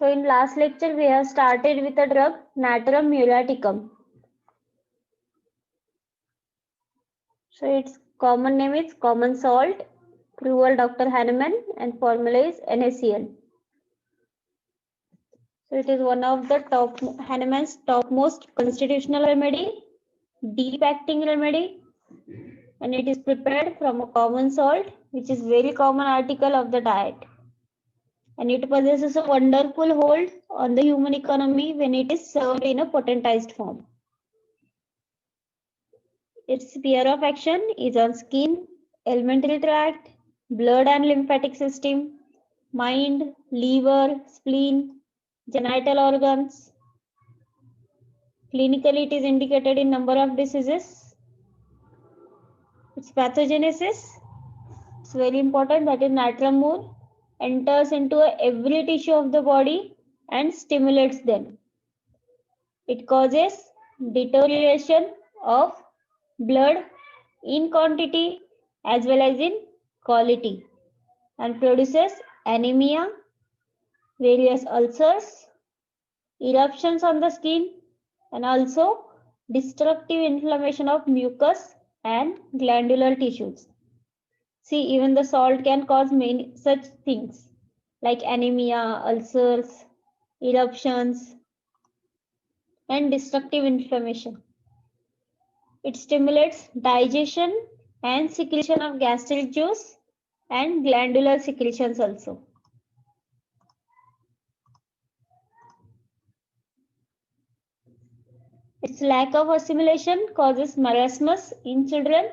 So in last lecture, we have started with the drug Natrum muriaticum. So its common name is common salt, approval Dr. Hahnemann, and formula is NaCl. So it is one of the Hahnemann's topmost constitutional remedy, deep acting remedy, and it is prepared from a common salt, which is very common article of the diet. And it possesses a wonderful hold on the human economy when it is served in a potentized form. Its sphere of action is on skin, alimentary tract, blood and lymphatic system, mind, liver, spleen, genital organs. Clinically, it is indicated in number of diseases. Its pathogenesis is very important. That is Natrum mur enters into every tissue of the body and stimulates them. It causes deterioration of blood in quantity as well as in quality and produces anemia, various ulcers, eruptions on the skin, and also destructive inflammation of mucus and glandular tissues. See, even the salt can cause many such things like anemia, ulcers, eruptions, and destructive inflammation. It stimulates digestion and secretion of gastric juice and glandular secretions also. Its lack of assimilation causes marasmus in children.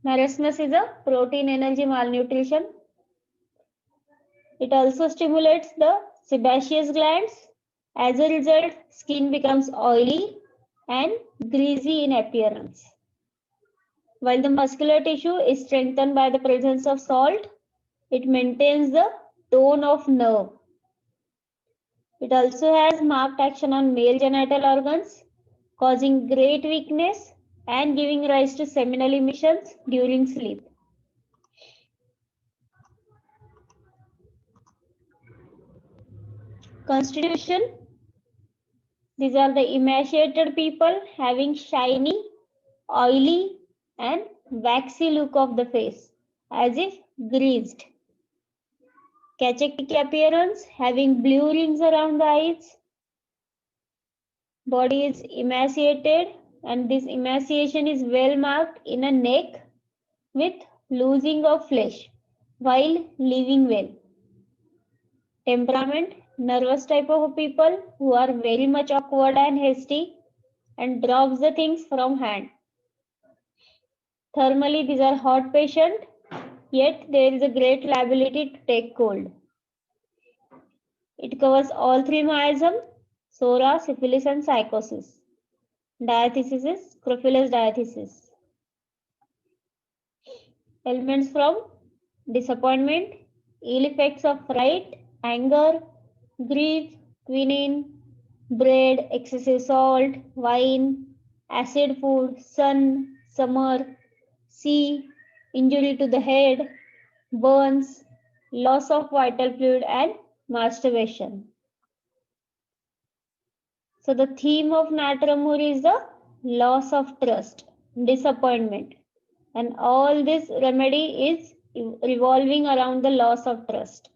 Marasmus is a protein energy malnutrition. It also stimulates the sebaceous glands. As a result, skin becomes oily and greasy in appearance. While the muscular tissue is strengthened by the presence of salt, it maintains the tone of nerve. It also has marked action on male genital organs, causing great weakness and giving rise to seminal emissions during sleep. Constitution. These are the emaciated people having shiny, oily and waxy look of the face, as if greased. Cachectic appearance, having blue rings around the eyes. Body is emaciated and this emaciation is well marked in a neck with losing of flesh while living well. Temperament, nervous type of people who are very much awkward and hasty and drops the things from hand. Thermally, these are hot patient, yet there is a great liability to take cold. It covers all three miasm, psora, syphilis and psychosis. Diathesis is Scrophulus diathesis. Elements from disappointment, ill effects of fright, anger, grief, quinine, bread, excessive salt, wine, acid food, sun, summer, sea, injury to the head, burns, loss of vital fluid and masturbation. So the theme of Natrum mur is the loss of trust, disappointment. And all this remedy is revolving around the loss of trust.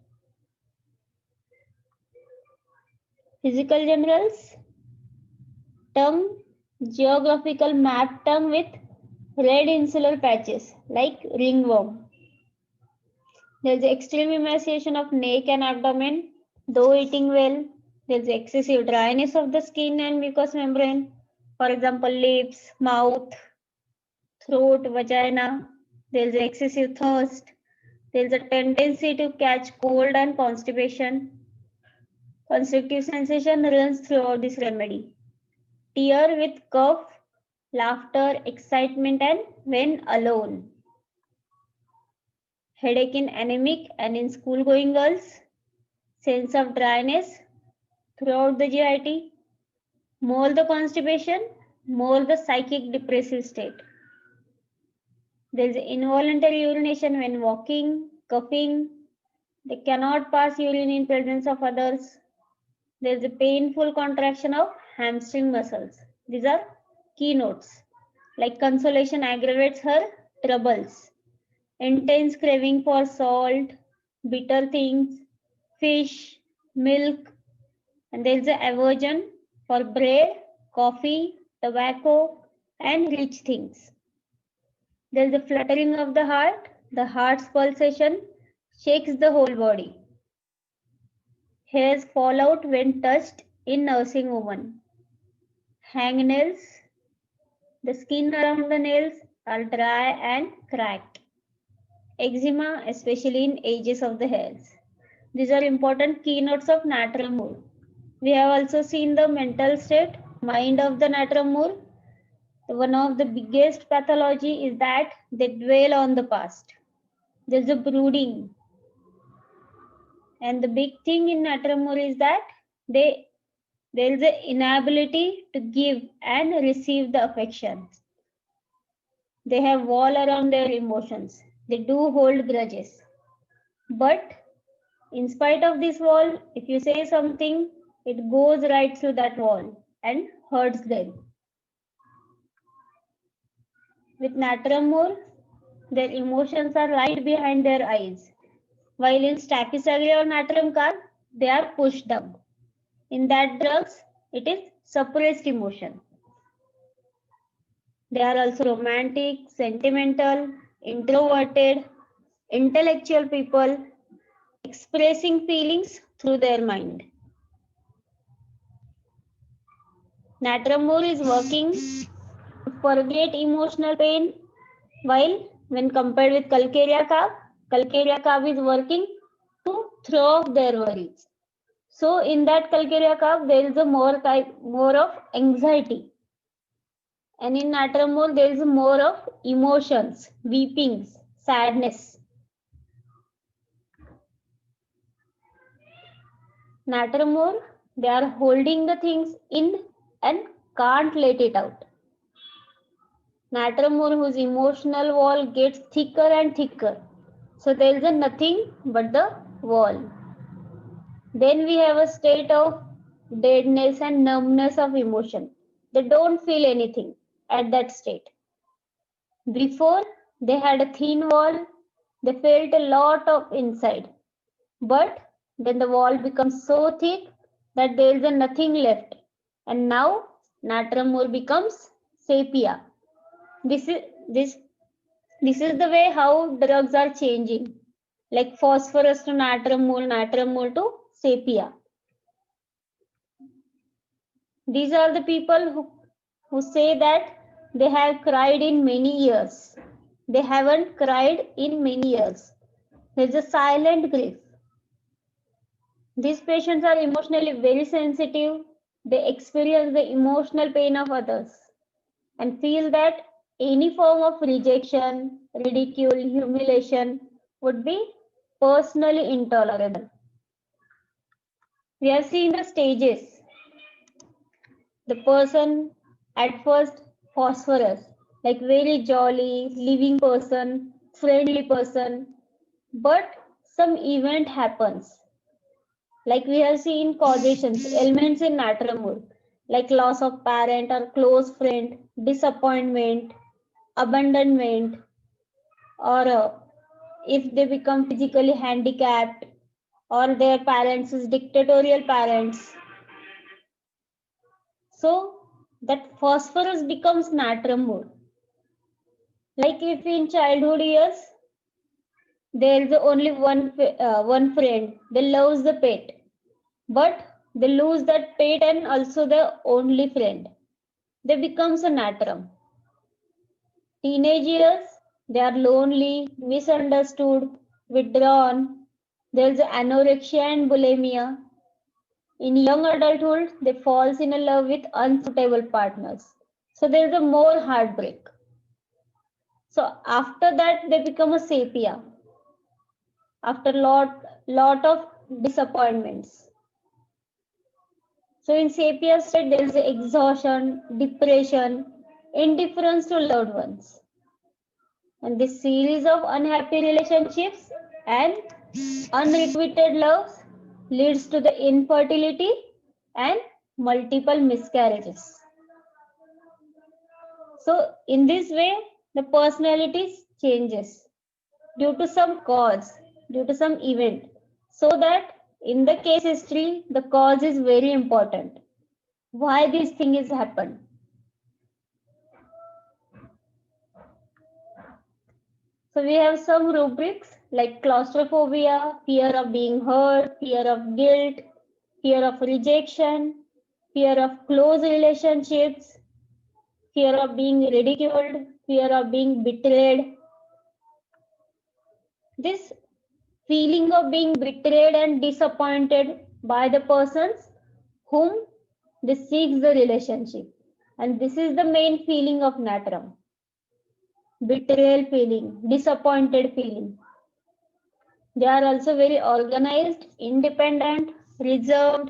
Physical generals. Tongue, geographical map tongue with red insular patches like ringworm. There is extreme emaciation of neck and abdomen, though eating well. There is excessive dryness of the skin and mucous membrane. For example, lips, mouth, throat, vagina. There is excessive thirst. There is a tendency to catch cold and constipation. Constrictive sensation runs throughout this remedy. Tear with cough, laughter, excitement, and when alone. Headache in anemic and in school-going girls. Sense of dryness throughout the GIT. More the constipation, more the psychic depressive state. There is involuntary urination when walking, coughing. They cannot pass urine in presence of others. There is a painful contraction of hamstring muscles. These are keynotes. Like consolation aggravates her troubles. Intense craving for salt, bitter things, fish, milk, and there is an aversion for bread, coffee, tobacco, and rich things. There is a fluttering of the heart. The heart's pulsation shakes the whole body. Hairs fall out when touched in nursing woman. Hangnails. The skin around the nails are dry and cracked. Eczema, especially in edges of the hairs. These are important keynotes of natrum mood. We have also seen the mental state, mind of the natrum mood. One of the biggest pathology is that they dwell on the past. There's a brooding. And the big thing in natrum mood is that there is an inability to give and receive the affection. They have wall around their emotions. They do hold grudges. But in spite of this wall, if you say something, it goes right through that wall and hurts them. With natrum mood, their emotions are right behind their eyes. While in Staphysagra or natrum carb, they are pushed down. In that drugs, it is suppressed emotion. They are also romantic, sentimental, introverted, intellectual people, expressing feelings through their mind. Natrum mood is working to forget emotional pain, while when compared with Calcarea carb is working to throw off their worries. So in that Calcarea carb, there is a more of anxiety. And in natrum mood, there is more of emotions, weepings, sadness. Natrum mood, they are holding the things in and can't let it out. Natrum mood, whose emotional wall gets thicker and thicker. So there is nothing but the wall. Then we have a state of deadness and numbness of emotion. They don't feel anything at that state. Before, they had a thin wall, they felt a lot of inside. But then the wall becomes so thick that there is nothing left. And now natrum mood becomes sepia. This is the way how drugs are changing. Like phosphorus to natrum mold to sepia. These are the people who say that they have cried in many years. They haven't cried in many years. There's a silent grief. These patients are emotionally very sensitive. They experience the emotional pain of others and feel that any form of rejection, ridicule, humiliation would be personally intolerable. We have seen the stages. The person at first phosphorus, like very jolly, living person, friendly person, but some event happens. Like we have seen causations, elements in natrum mood, like loss of parent or close friend, disappointment, abandonment, or if they become physically handicapped or their parents is dictatorial parents. So that phosphorus becomes natrum mood. Like if in childhood years, there is only one friend, they lose the pet, but they lose that pet and also the only friend. They becomes a natrum. Teenage years, they are lonely, misunderstood, withdrawn. There is anorexia and bulimia. In young adulthood, they falls in love with unsuitable partners. So there is a more heartbreak. So after that, they become a sepia. After lot of disappointments. So in sepia state, there is exhaustion, depression, indifference to loved ones. And this series of unhappy relationships and unrequited loves leads to the infertility and multiple miscarriages. So in this way, the personality changes due to some cause, due to some event. So that in the case history, the cause is very important. Why this thing is happened. So we have some rubrics like claustrophobia, fear of being hurt, fear of guilt, fear of rejection, fear of close relationships, fear of being ridiculed, fear of being betrayed. This feeling of being betrayed and disappointed by the persons whom they seek the relationship. And this is the main feeling of natrum. Betrayal feeling, disappointed feeling. They are also very organized, independent, reserved,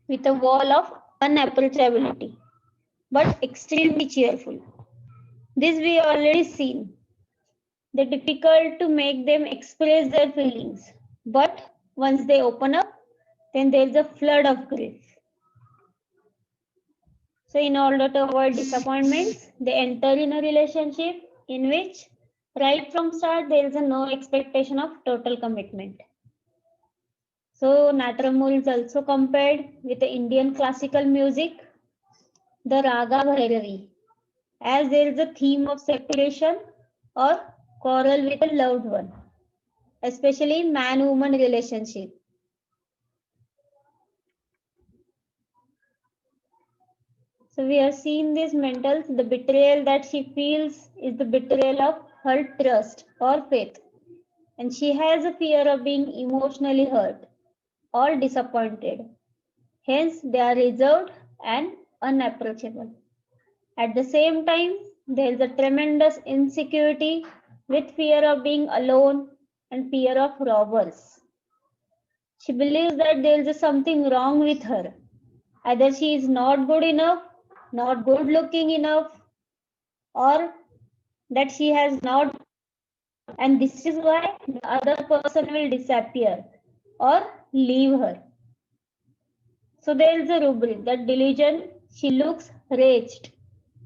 with a wall of unapproachability, but extremely cheerful. This we already seen. They're difficult to make them express their feelings, but once they open up, then there is a flood of grief. So in order to avoid disappointments, they enter in a relationship in which right from start there is a no expectation of total commitment. So Natram Moor is also compared with the Indian classical music, the Raga Bhairavi, as there is a theme of separation or quarrel with a loved one, especially man-woman relationship. So we have seen these mentals, the betrayal that she feels is the betrayal of her trust or faith. And she has a fear of being emotionally hurt or disappointed. Hence, they are reserved and unapproachable. At the same time, there is a tremendous insecurity with fear of being alone and fear of robbers. She believes that there is something wrong with her. Either she is not good enough, not good looking enough, or that she has not, and this is why the other person will disappear or leave her. So there is a rubric that delusion, she looks wretched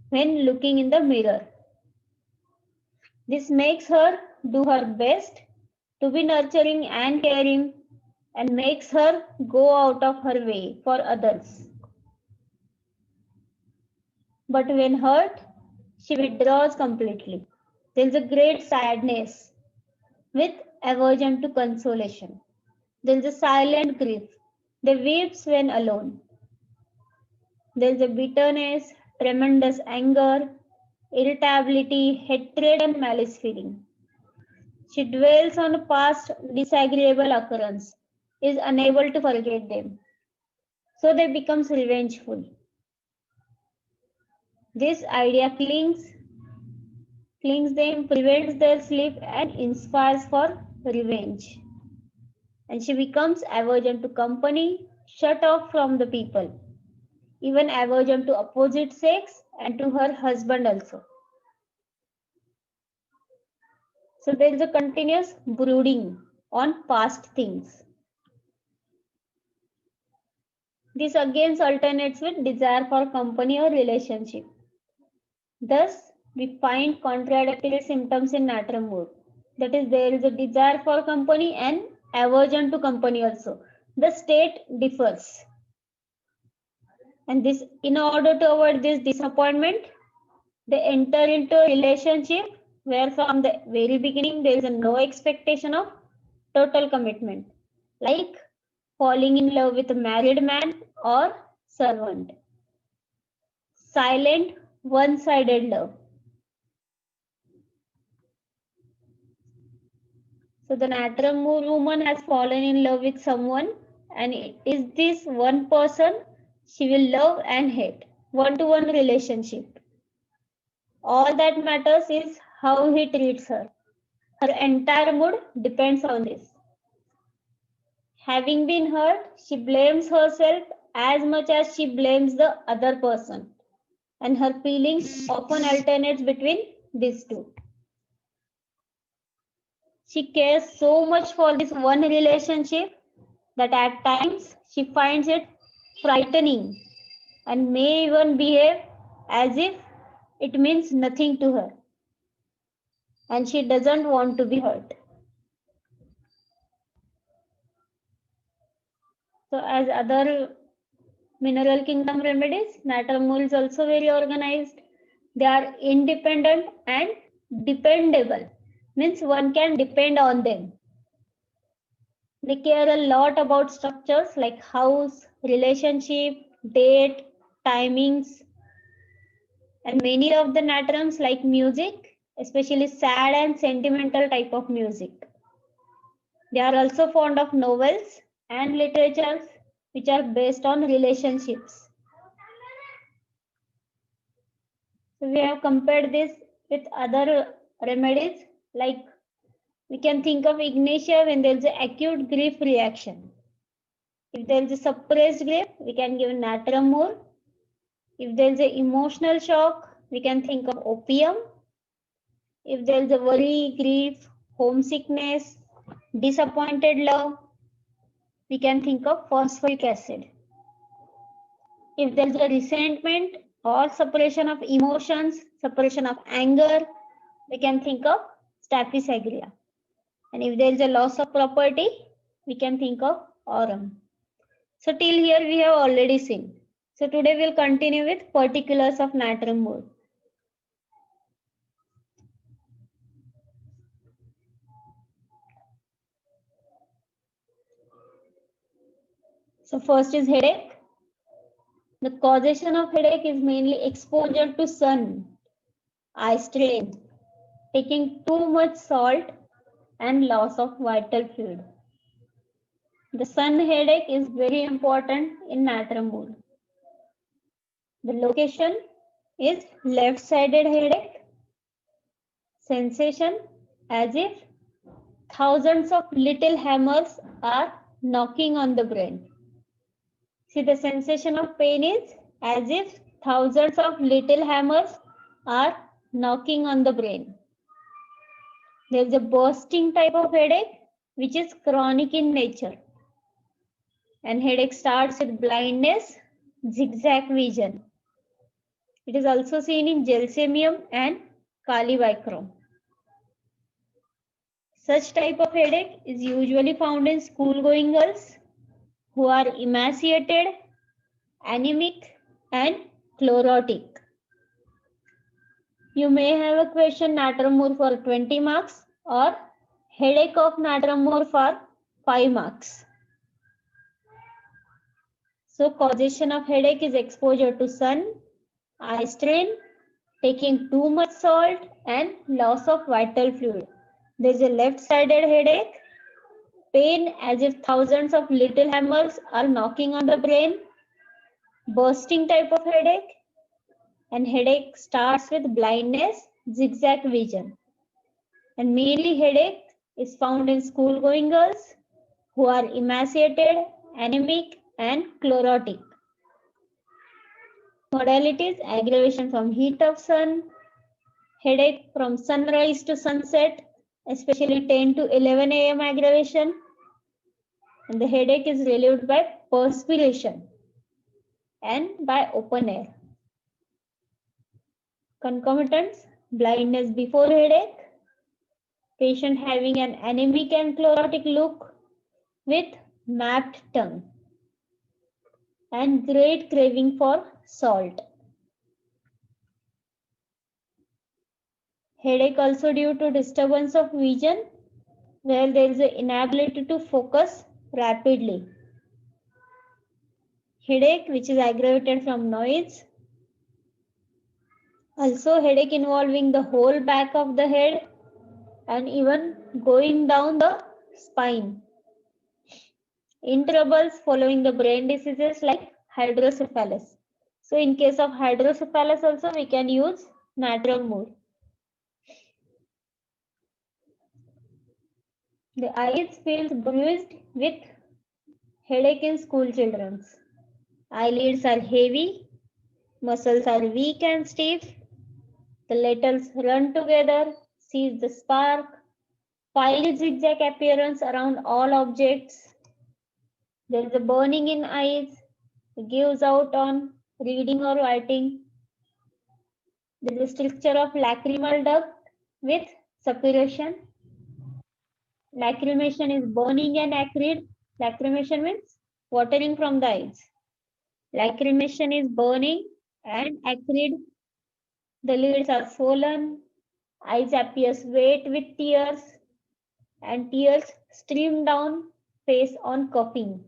when looking in the mirror. This makes her do her best to be nurturing and caring and makes her go out of her way for others. But when hurt, she withdraws completely. There is a great sadness with aversion to consolation. There is a silent grief. They weeps when alone. There is a bitterness, tremendous anger, irritability, hatred, and malice feeling. She dwells on a past disagreeable occurrence, is unable to forget them. So they becomes revengeful. This idea clings them, prevents their sleep, and inspires for revenge. And she becomes aversion to company, shut off from the people, even aversion to opposite sex and to her husband also. So there is a continuous brooding on past things. This again alternates with desire for company or relationship. Thus, we find contradictory symptoms in Natram Moor. That is, there is a desire for company and aversion to company also. The state differs. And this, in order to avoid this disappointment, they enter into a relationship where from the very beginning there is a no expectation of total commitment, like falling in love with a married man or servant. Silent, one-sided love. So the Natram Moor woman has fallen in love with someone, and it is this one person she will love and hate. One-to-one relationship. All that matters is how he treats her. Her entire mood depends on this. Having been hurt, she blames herself as much as she blames the other person. And her feelings often alternates between these two. She cares so much for this one relationship that at times she finds it frightening and may even behave as if it means nothing to her and she doesn't want to be hurt. So as other mineral kingdom remedies, natrum mule is also very organized. They are independent and dependable, means one can depend on them. They care a lot about structures like house, relationship, date, timings, and many of the natrums like music, especially sad and sentimental type of music. They are also fond of novels and literatures which are based on relationships. So we have compared this with other remedies, like we can think of Ignatia when there is an acute grief reaction. If there is a suppressed grief, we can give natrum mule. If there is an emotional shock, we can think of opium. If there is a worry, grief, homesickness, disappointed love, we can think of phosphoric acid. If there is a resentment or suppression of emotions, suppression of anger, we can think of Staph aureus. And if there is a loss of property, we can think of aurum. So till here we have already seen. So today we'll continue with particulars of natrum mule. So first is headache. The causation of headache is mainly exposure to sun, eye strain, taking too much salt and loss of vital fluid. The sun headache is very important in natrum mule. The location is left-sided headache. Sensation as if thousands of little hammers are knocking on the brain. See, the sensation of pain is as if thousands of little hammers are knocking on the brain. There is a bursting type of headache which is chronic in nature. And headache starts with blindness, zigzag vision. It is also seen in gelsemium and chylobicrom. Such type of headache is usually found in school-going girls who are emaciated, anemic, and chlorotic. You may have a question natrum mule for 20 marks or headache of natrum mule for 5 marks. So causation of headache is exposure to sun, eye strain, taking too much salt, and loss of vital fluid. There is a left-sided headache, pain as if thousands of little hammers are knocking on the brain, bursting type of headache, and headache starts with blindness, zigzag vision. And mainly headache is found in school-going girls who are emaciated, anemic, and chlorotic. Modalities: aggravation from heat of sun, headache from sunrise to sunset, especially 10 to 11 a.m. aggravation. And the headache is relieved by perspiration and by open air. Concomitants: blindness before headache, patient having an anemic and chlorotic look with mapped tongue, and great craving for salt. Headache also due to disturbance of vision, where there is an inability to focus rapidly. Headache which is aggravated from noise. Also headache involving the whole back of the head and even going down the spine. In troubles following the brain diseases like hydrocephalus. So in case of hydrocephalus also we can use natrum mule. The eyes feels bruised with headache in school children. Eyelids are heavy, muscles are weak and stiff, the letters run together, sees the spark, file zigzag appearance around all objects. There is a burning in eyes, gives out on reading or writing. There is a stricture of lacrimal duct with suppuration. Lacrimation is burning and acrid. Lacrimation means watering from the eyes. Lacrimation is burning and acrid. The lids are swollen. Eyes appears wet with tears, and tears stream down face on coughing.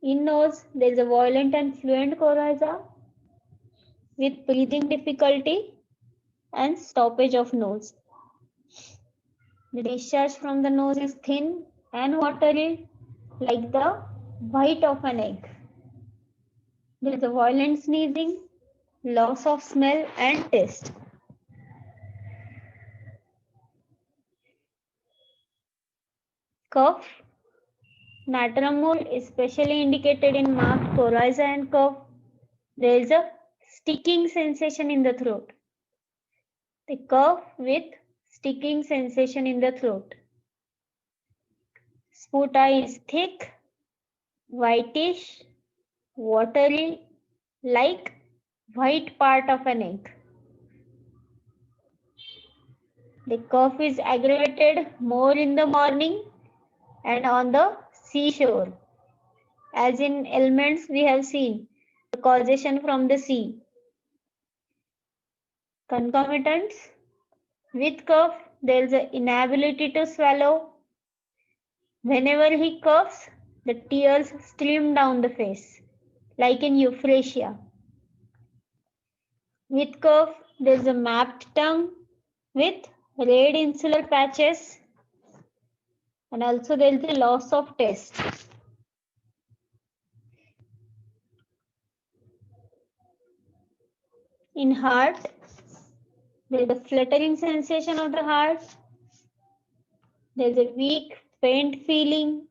In nose, there is a violent and fluent coryza with breathing difficulty and stoppage of nose. The discharge from the nose is thin and watery, like the white of an egg. There is a violent sneezing, loss of smell and taste. Cough. Natrum mold is specially indicated in marked coryza and cough. There is a sticking sensation in the throat. The cough with sticking sensation in the throat. Sputa is thick, whitish, watery, like white part of an egg. The cough is aggravated more in the morning and on the seashore. As in elements we have seen, the causation from the sea. Concomitants. With cough, there is an inability to swallow. Whenever he coughs, the tears stream down the face, like in euphrasia. With cough, there is a mapped tongue with red insular patches, and also there is a loss of taste. In heart, there is a fluttering sensation of the heart. There is a weak, faint feeling.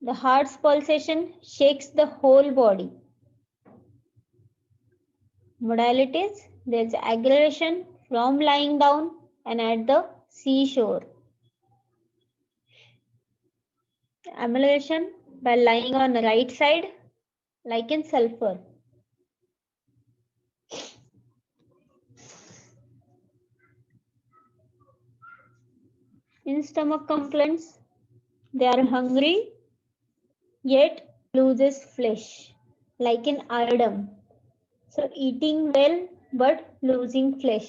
The heart's pulsation shakes the whole body. Modalities, there is aggravation from lying down and at the seashore. Amelioration by lying on the right side, like in sulfur. In stomach complaints, they are hungry yet loses flesh, like in iodine. So eating well but losing flesh.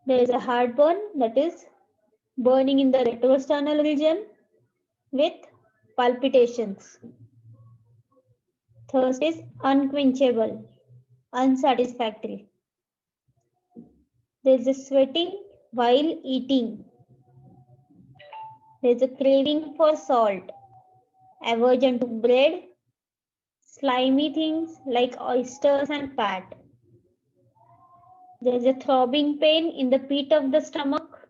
There is a heartburn, that is burning in the retrosternal region with palpitations. Thirst is unquenchable, unsatisfactory. There is a sweating while eating. There is a craving for salt, aversion to bread, slimy things like oysters and fat. There is a throbbing pain in the pit of the stomach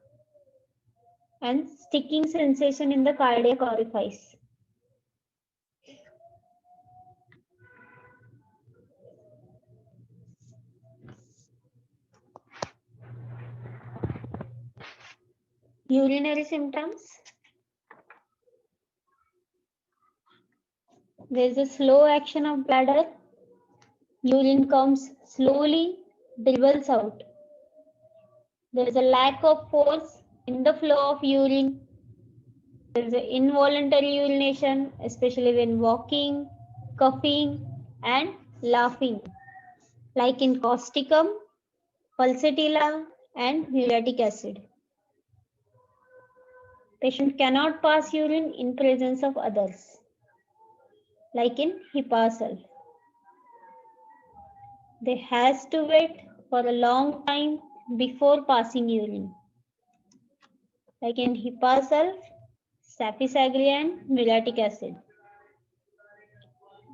and sticking sensation in the cardiac orifice. Urinary symptoms. There is a slow action of bladder. Urine comes slowly, dribbles out. There is a lack of force in the flow of urine. There is an involuntary urination, especially when walking, coughing, and laughing, like in causticum, pulsatilla, and muriatic acid. Patient cannot pass urine in presence of others, like in Hippasul. They has to wait for a long time before passing urine, like in Hippasul, Saphisagria, and muriatic acid.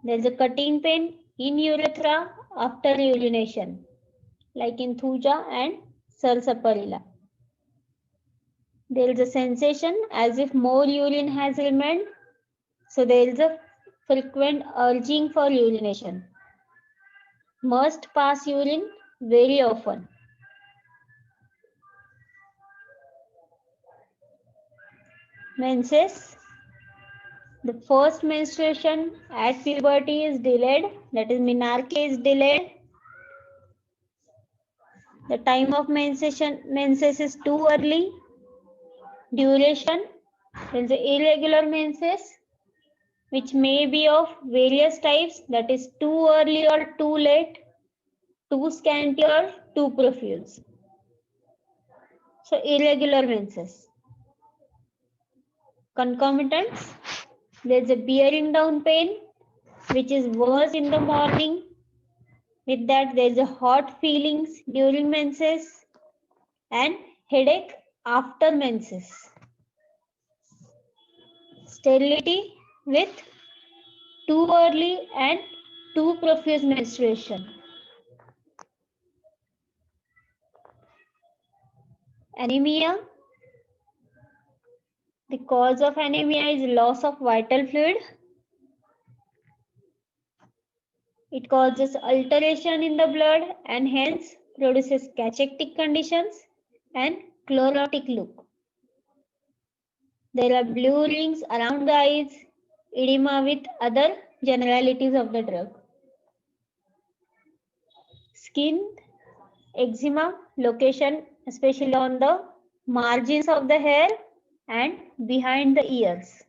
There is a cutting pain in urethra after urination, like in Thuja and Salsaparilla. There is a sensation as if more urine has remained, so there is a frequent urging for urination. Must pass urine very often. menses. The first menstruation at puberty is delayed, that is menarche is delayed. The time of menses is too early. Duration, there is irregular menses, which may be of various types, that is too early or too late, too scanty or too profuse. So irregular menses. Concomitants, there is a bearing down pain, which is worse in the morning. With that, there is a hot feelings during menses and headache after menses. Sterility with too early and too profuse menstruation. Anemia. The cause of anemia is loss of vital fluid. It causes alteration in the blood and hence produces cachectic conditions and chlorotic look. There are blue rings around the eyes, edema with other generalities of the drug. Skin, eczema, location especially on the margins of the hair and behind the ears.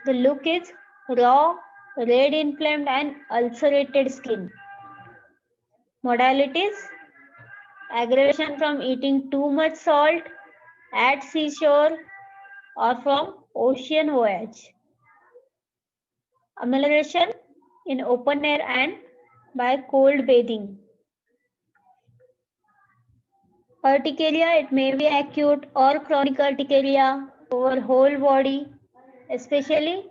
The look is raw, red, inflamed and ulcerated skin. Modalities: aggravation from eating too much salt at seashore or from ocean voyage. Amelioration in open air and by cold bathing. Urticaria, it may be acute or chronic urticaria over whole body, especially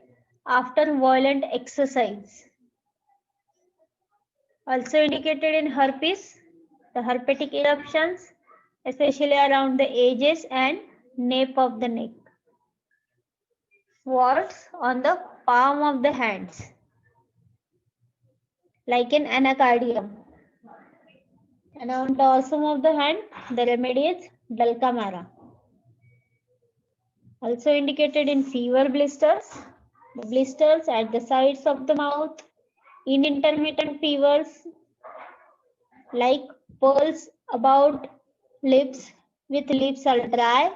after violent exercise. Also indicated in herpes, the herpetic eruptions, especially around the edges and nape of the neck. Warts on the palm of the hands, like in anacardium. And on the dorsum of the hand, the remedy is Dulcamara. Also indicated in fever blisters, the blisters at the sides of the mouth, in intermittent fevers, like pearls about lips with lips are dry,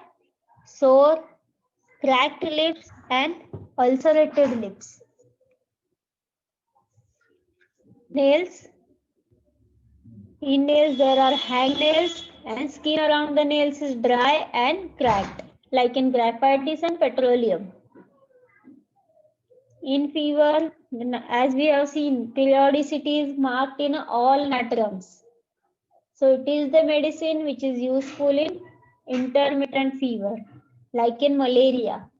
sore, cracked lips and ulcerated lips. Nails. In nails there are hangnails and skin around the nails is dry and cracked, like in graphitis and petroleum. In fever, as we have seen, periodicity is marked in all natrums. So it is the medicine which is useful in intermittent fever, like in malaria.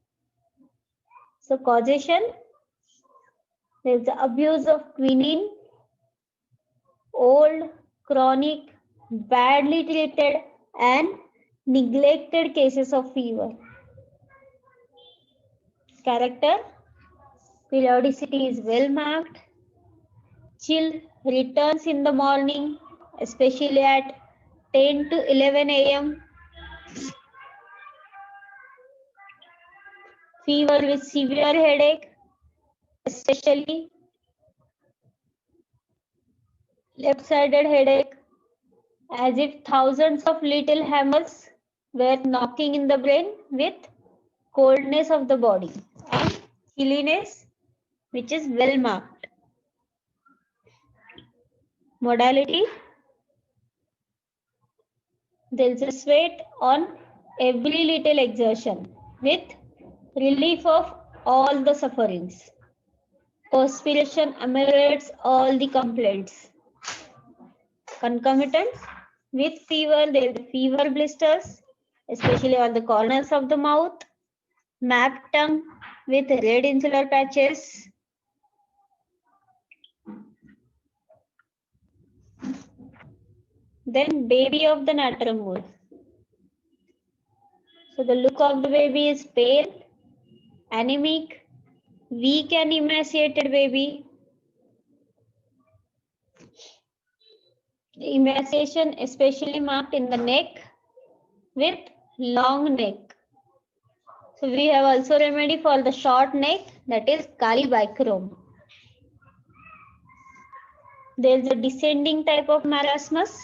So causation, there is the abuse of quinine, old, chronic, badly treated and neglected cases of fever. Character, periodicity is well marked. Chill returns in the morning, especially at 10 to 11 a.m. Fever with severe headache, especially left-sided headache, as if thousands of little hammers were knocking in the brain, with coldness of the body and chilliness, which is well marked. Modality, there is a sweat on every little exertion with relief of all the sufferings. Perspiration ameliorates all the complaints. Concomitants, with fever, there is fever blisters, especially on the corners of the mouth, map tongue with red insular patches. Then baby of the natrum moor. So the look of the baby is pale, anemic, weak and emaciated baby. The emaciation especially marked in the neck with long neck. So we have also remedy for the short neck, that is Calibacrom. There is a descending type of marasmus.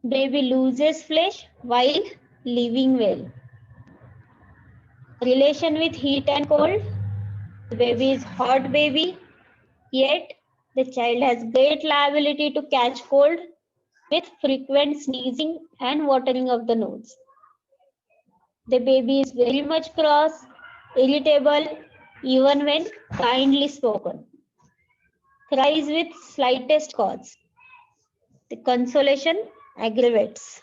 Baby loses flesh while living well. Relation with heat and cold. The baby is hot baby, yet the child has great liability to catch cold with frequent sneezing and watering of the nose. The baby is very much cross, irritable, even when kindly spoken. Cries with slightest cause. The consolation aggravates.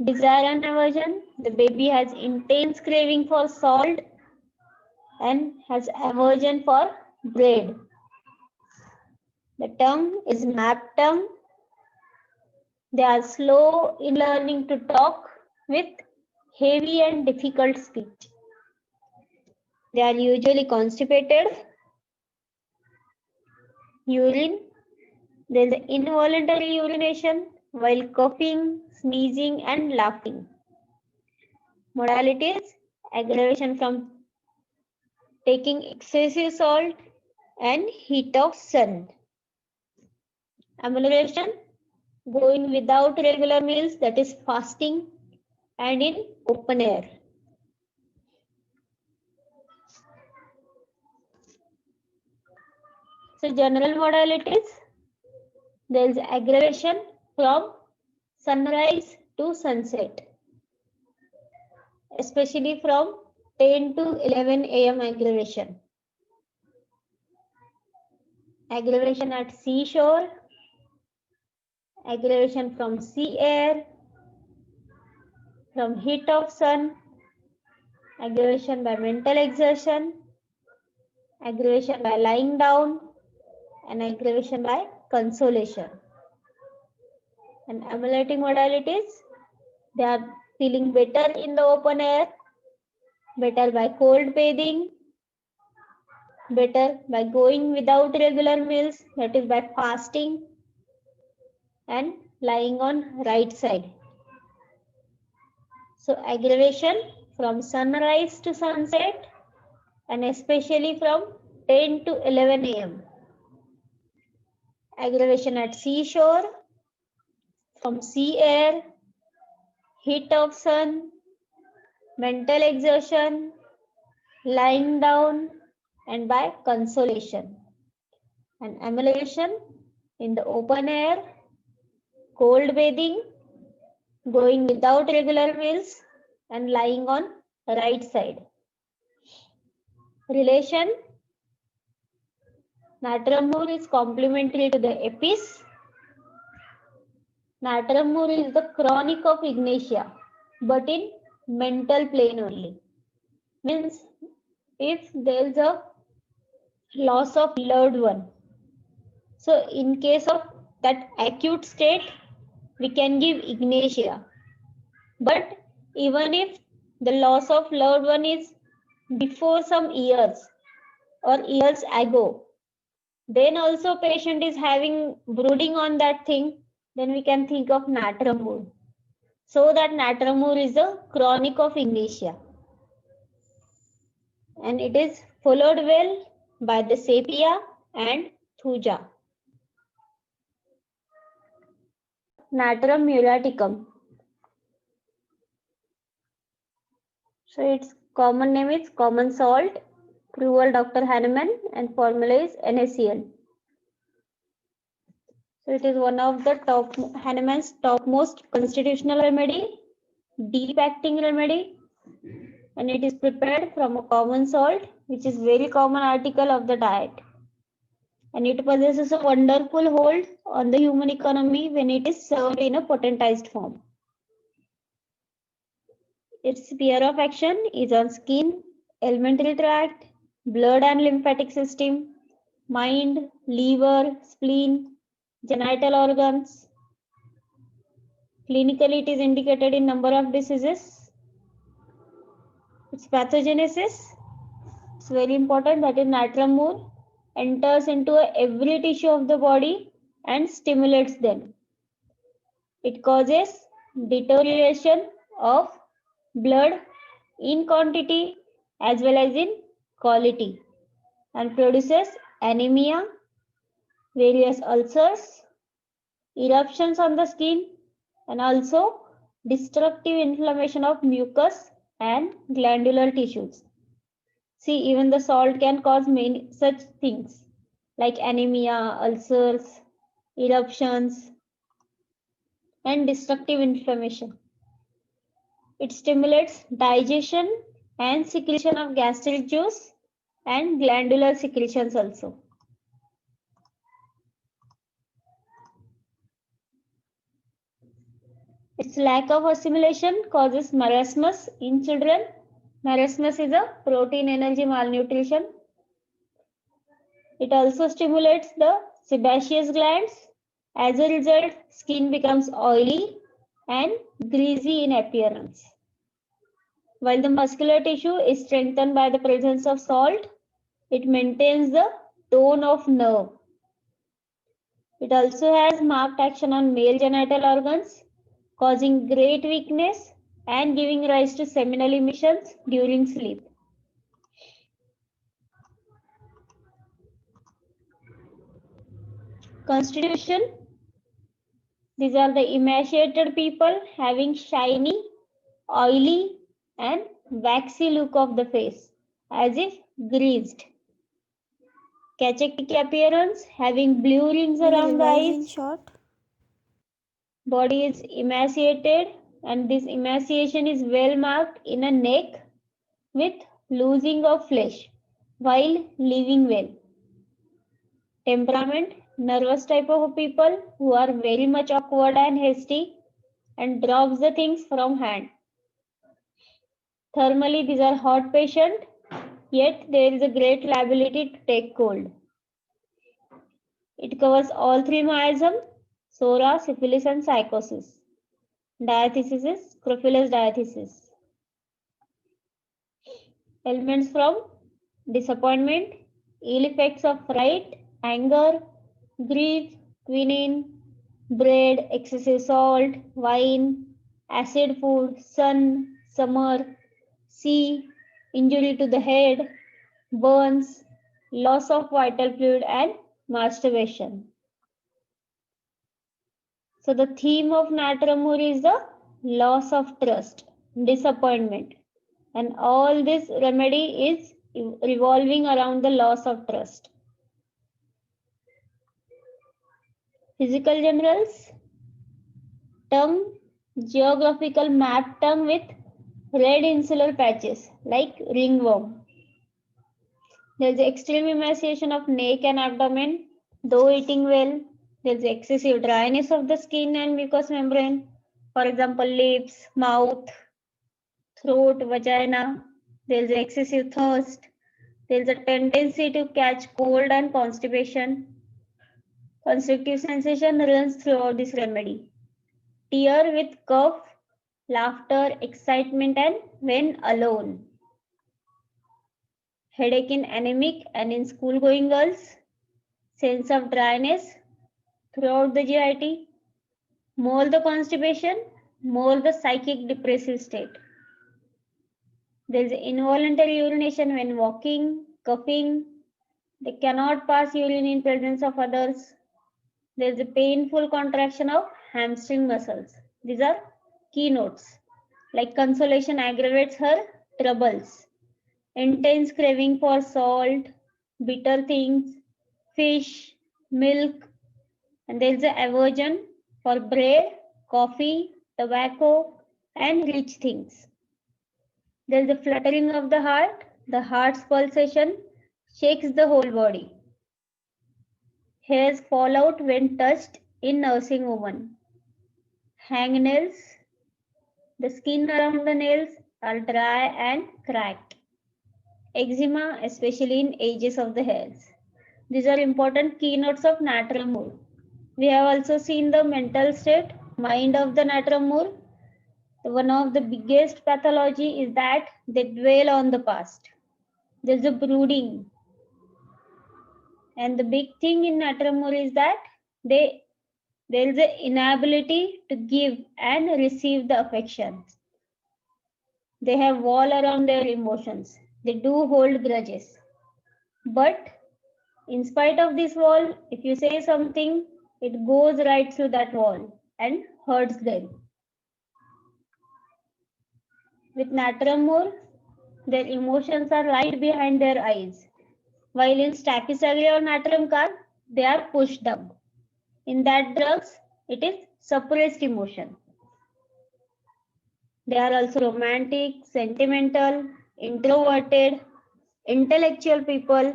Desire and aversion. The baby has intense craving for salt and has aversion for bread. The tongue is map tongue. They are slow in learning to talk with heavy and difficult speech. They are usually constipated. Urine. There is involuntary urination while coughing, sneezing, and laughing. Modalities: aggravation from taking excessive salt and heat of sun. Amelioration: going without regular meals, that is fasting, and in open air. So general modalities: there is aggravation from sunrise to sunset, especially from 10 to 11 a.m. aggravation. Aggravation at seashore, aggravation from sea air, from heat of sun, aggravation by mental exertion, aggravation by lying down, and aggravation by consolation. And ameliorating modalities: they are feeling better in the open air, better by cold bathing, better by going without regular meals, that is by fasting, and lying on right side. So aggravation from sunrise to sunset, and especially from 10 to 11 a.m. Aggravation at seashore, from sea air, heat of sun, mental exertion, lying down, and by consolation. And amelioration in the open air, cold bathing, going without regular meals, and lying on right side. Relation: natrum mur is complementary to the epis. Natrum mur is the chronic of ignatia, but in mental plane only. Means if there is a loss of loved one, so in case of that acute state, we can give ignatia. But even if the loss of loved one is before some years or years ago, then also patient is having brooding on that thing, then we can think of natrum mur. So that natrum mur is a chronic of ignatia. And it is followed well by the sepia and thuja. Natrum muraticum. So its common name is common salt, approval Dr. Hahnemann, and formula is NaCl. So it is one of the Hahnemann's topmost constitutional remedy, deep acting remedy, and it is prepared from a common salt, which is very common article of the diet. And it possesses a wonderful hold on the human economy when it is served in a potentized form. Its sphere of action is on skin, alimentary tract, blood and lymphatic system, mind, liver, spleen, genital organs. Clinically, it is indicated in number of diseases. Its pathogenesis, it's very important, that is natrum mur enters into every tissue of the body and stimulates them. It causes deterioration of blood in quantity as well as in quality, and produces anemia, various ulcers, eruptions on the skin, and also destructive inflammation of mucus and glandular tissues. See, even the salt can cause many such things like anemia, ulcers, eruptions, and destructive inflammation. It stimulates digestion and secretion of gastric juice and glandular secretions also. Its lack of assimilation causes marasmus in children. Marasmus is a protein energy malnutrition. It also stimulates the sebaceous glands. As a result, skin becomes oily and greasy in appearance. While the muscular tissue is strengthened by the presence of salt, it maintains the tone of nerve. It also has marked action on male genital organs, causing great weakness and giving rise to seminal emissions during sleep. Constitution. These are the emaciated people having shiny, oily, and waxy look of the face, as if greased. Cachectic appearance, having blue rings around the eyes. In short, Body is emaciated, and this emaciation is well marked in a neck with losing of flesh while living well. Temperament, nervous type of people who are very much awkward and hasty and drops the things from hand. Thermally, these are hot patient, yet there is a great liability to take cold. It covers all three miasm, psora, syphilis, and psychosis. Diathesis is Scrophilus diathesis. Elements from disappointment, ill effects of fright, anger, grief, quinine, bread, excessive salt, wine, acid food, sun, summer, sea, injury to the head, burns, loss of vital fluid, and masturbation. So the theme of Natrum Murri is the loss of trust, disappointment. And all this remedy is revolving around the loss of trust. Physical generals. Tongue, geographical map tongue with red insular patches like ringworm. There is extreme emaciation of neck and abdomen, though eating well. There is excessive dryness of the skin and mucous membrane. For example, lips, mouth, throat, vagina. There is excessive thirst. There is a tendency to catch cold and constipation. Constrictive sensation runs throughout this remedy. Tear with cough, laughter, excitement, and when alone. Headache in anemic and in school-going girls. Sense of dryness throughout the GIT. More the constipation, more the psychic depressive state. There is involuntary urination when walking, coughing. They cannot pass urine in presence of others. There is a painful contraction of hamstring muscles. These are keynotes. Like consolation aggravates her troubles. Intense craving for salt, bitter things, fish, milk. And there is an aversion for bread, coffee, tobacco, and rich things. There is a fluttering of the heart's pulsation shakes the whole body. Hairs fall out when touched in nursing woman. Hangnails, the skin around the nails are dry and cracked. Eczema, especially in edges of the hairs. These are important keynotes of Natrum Murri. We have also seen the mental state, mind of the Natrum Murri. One of the biggest pathology is that they dwell on the past. There's a brooding. And the big thing in Natrum Murri is that there is an inability to give and receive the affections. They have wall around their emotions. They do hold grudges. But in spite of this wall, if you say something, it goes right through that wall and hurts them. With Natramur, their emotions are right behind their eyes. While in Stachysalia or Natramkar, they are pushed up. In that drugs, it is suppressed emotion. They are also romantic, sentimental, introverted, intellectual people,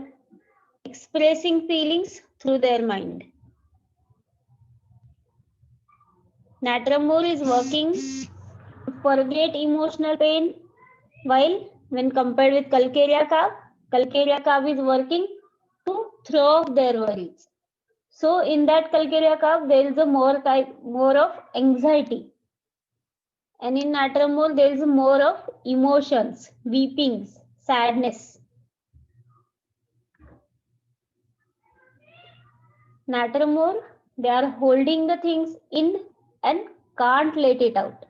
expressing feelings through their mind. Natramur is working to forget emotional pain, while when compared with Kalkeria Kav is working to throw off their worries. So in that Kalkeria Kav, there is a more of anxiety. And in Natramur, there is more of emotions, weepings, sadness. Natramur, they are holding the things in and can't let it out.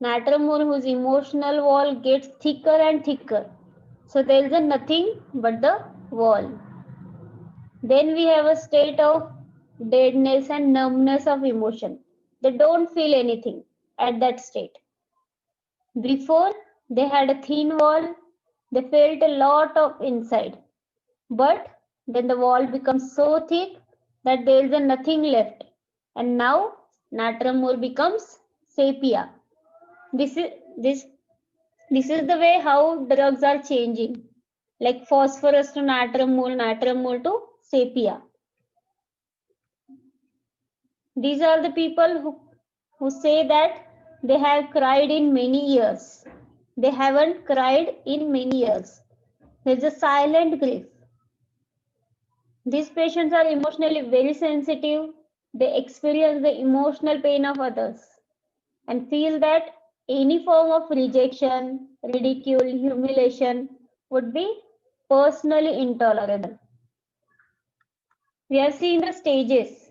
Natramur, whose emotional wall gets thicker and thicker. So there is nothing but the wall. Then we have a state of deadness and numbness of emotion. They don't feel anything at that state. Before, they had a thin wall. They felt a lot of inside. But then the wall becomes so thick that there is nothing left. And now Natramur becomes sepia. This is the way how drugs are changing. Like phosphorus to Natramur to sepia. These are the people who say that they have cried in many years. They haven't cried in many years. There's a silent grief. These patients are emotionally very sensitive. They experience the emotional pain of others and feel that any form of rejection, ridicule, humiliation would be personally intolerable. We have seen the stages.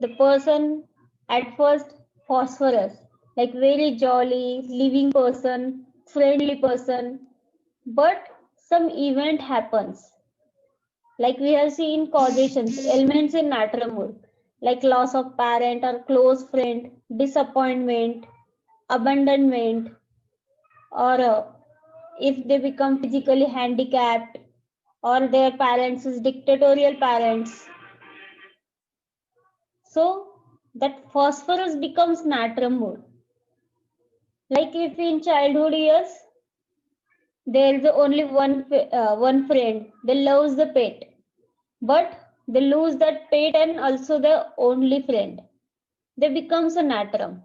The person at first phosphorus, like very jolly, living person, friendly person, but some event happens. Like we have seen causations, elements in Natramur, like loss of parent or close friend, disappointment, abandonment, or if they become physically handicapped or their parents is dictatorial parents. So that phosphorus becomes Natramur. Like if in childhood years, there is only one friend, they lose the pet, but they lose that pet and also the only friend. They becomes a natram.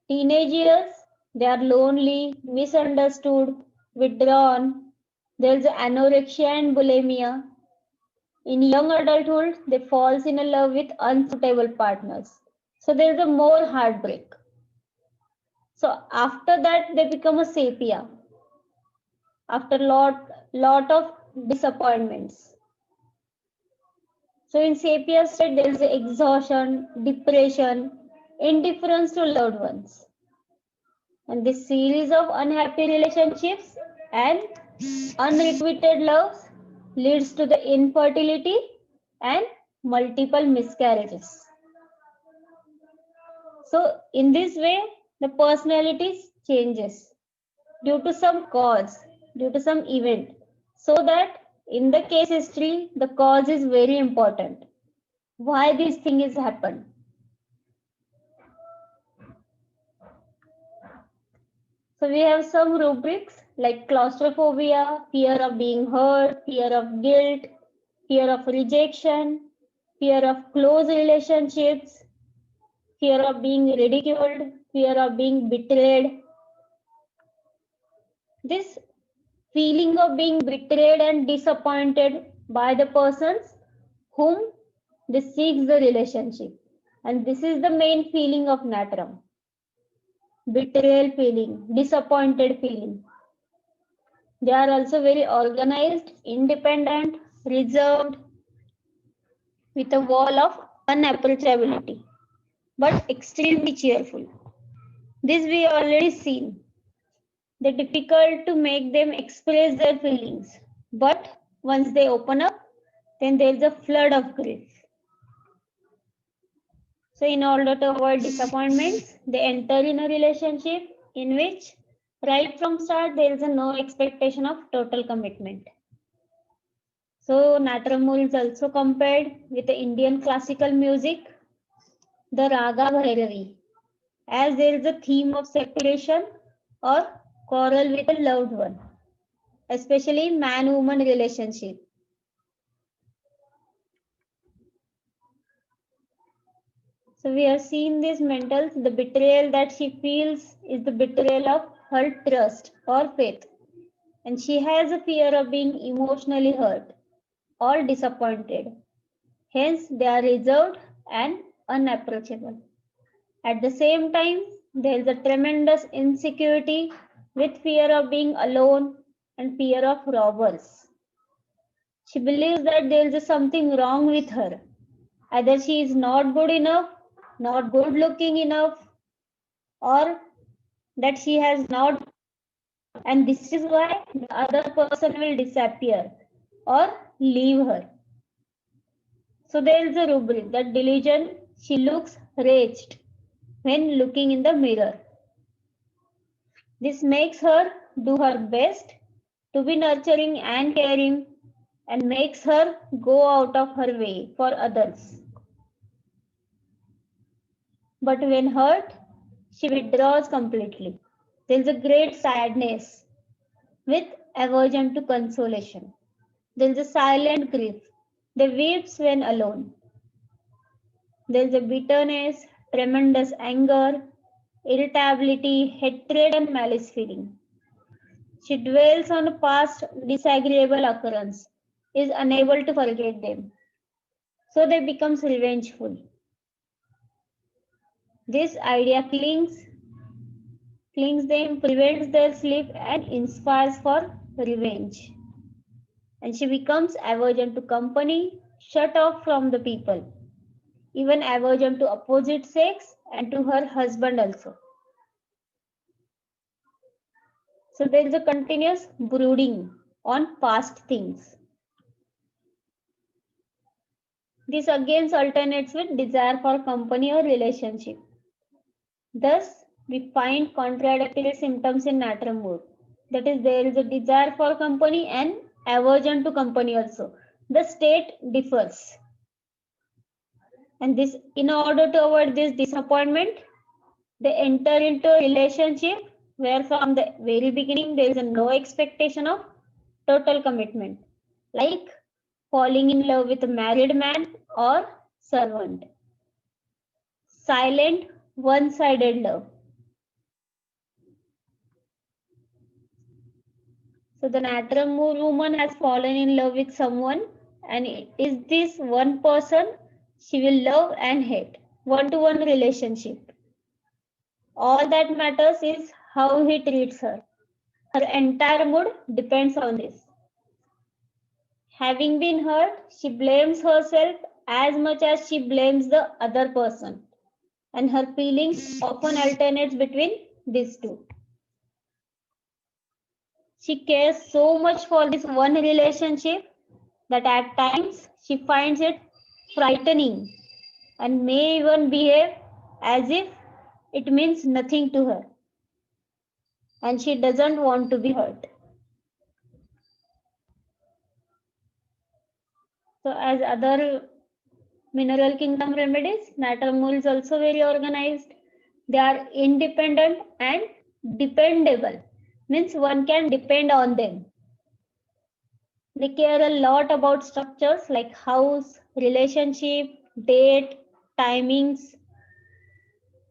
Teenage years, they are lonely, misunderstood, withdrawn. There is anorexia and bulimia. In young adulthood, they falls in love with unsuitable partners. So there is a more heartbreak. So after that, they become a sepia. After lot of disappointments. So in sepia state, there is exhaustion, depression, indifference to loved ones. And this series of unhappy relationships and unrequited loves leads to the infertility and multiple miscarriages. So in this way, the personality changes due to some cause, due to some event. So that in the case history, the cause is very important. Why this thing is happened. So we have some rubrics like claustrophobia, fear of being hurt, fear of guilt, fear of rejection, fear of close relationships, fear of being ridiculed, fear of being betrayed. This feeling of being betrayed and disappointed by the persons whom they seek the relationship. And this is the main feeling of natram. Betrayal feeling, disappointed feeling. They are also very organized, independent, reserved, with a wall of unapproachability, but extremely cheerful. This we already seen. They're difficult to make them express their feelings. But once they open up, then there's a flood of grief. So in order to avoid disappointments, they enter in a relationship in which right from start there is no expectation of total commitment. So Natramul is also compared with the Indian classical music, the Raga Bhairavi, as there is a theme of separation or quarrel with a loved one, especially man-woman relationship. So we have seen this mental, the betrayal that she feels is the betrayal of her trust or faith. And she has a fear of being emotionally hurt or disappointed. Hence, they are reserved and unapproachable. At the same time, there is a tremendous insecurity with fear of being alone and fear of robbers. She believes that there is something wrong with her. Either she is not good enough, not good looking enough, or that she has not, and this is why the other person will disappear or leave her. So there is a rubric that delusion, she looks wretched when looking in the mirror. This makes her do her best to be nurturing and caring and makes her go out of her way for others. But when hurt, she withdraws completely. There is a great sadness with aversion to consolation. There is a silent grief. They weeps when alone. There is a bitterness, tremendous anger, irritability, hatred, and malice feeling. She dwells on a past disagreeable occurrence, is unable to forget them. So they becomes revengeful. This idea clings them, prevents their sleep, and inspires for revenge. And she becomes aversion to company, shut off from the people, even aversion to opposite sex and to her husband also. So there is a continuous brooding on past things. This again alternates with desire for company or relationship. Thus, we find contradictory symptoms in Natrum mood. That is, there is a desire for company and aversion to company also. The state differs. And this, in order to avoid this disappointment, they enter into a relationship where from the very beginning there is no expectation of total commitment, like falling in love with a married man or servant. Silent, one-sided love. So the Natrum woman has fallen in love with someone, and it is this one person she will love and hate. One-to-one relationship. All that matters is how he treats her. Her entire mood depends on this. Having been hurt, she blames herself as much as she blames the other person. And her feelings often alternates between these two. She cares so much for this one relationship that at times she finds it frightening and may even behave as if it means nothing to her. And she doesn't want to be hurt. So as other mineral kingdom remedies, Natrum is also very organized. They are independent and dependable. Means one can depend on them. They care a lot about structures like house, relationship, date, timings.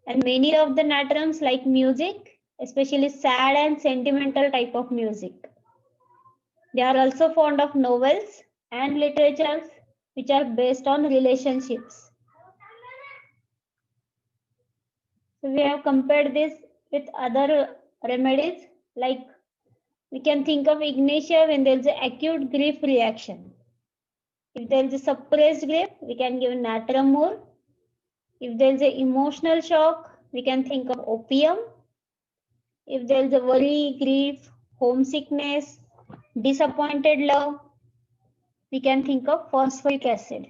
And many of the Natrums like music, especially sad and sentimental type of music. They are also fond of novels and literatures which are based on relationships. So we have compared this with other remedies, like we can think of Ignatia when there is an acute grief reaction. If there is a suppressed grief, we can give Natrum. If there is an emotional shock, we can think of opium. If there is a worry, grief, homesickness, disappointed love, we can think of phosphoric acid.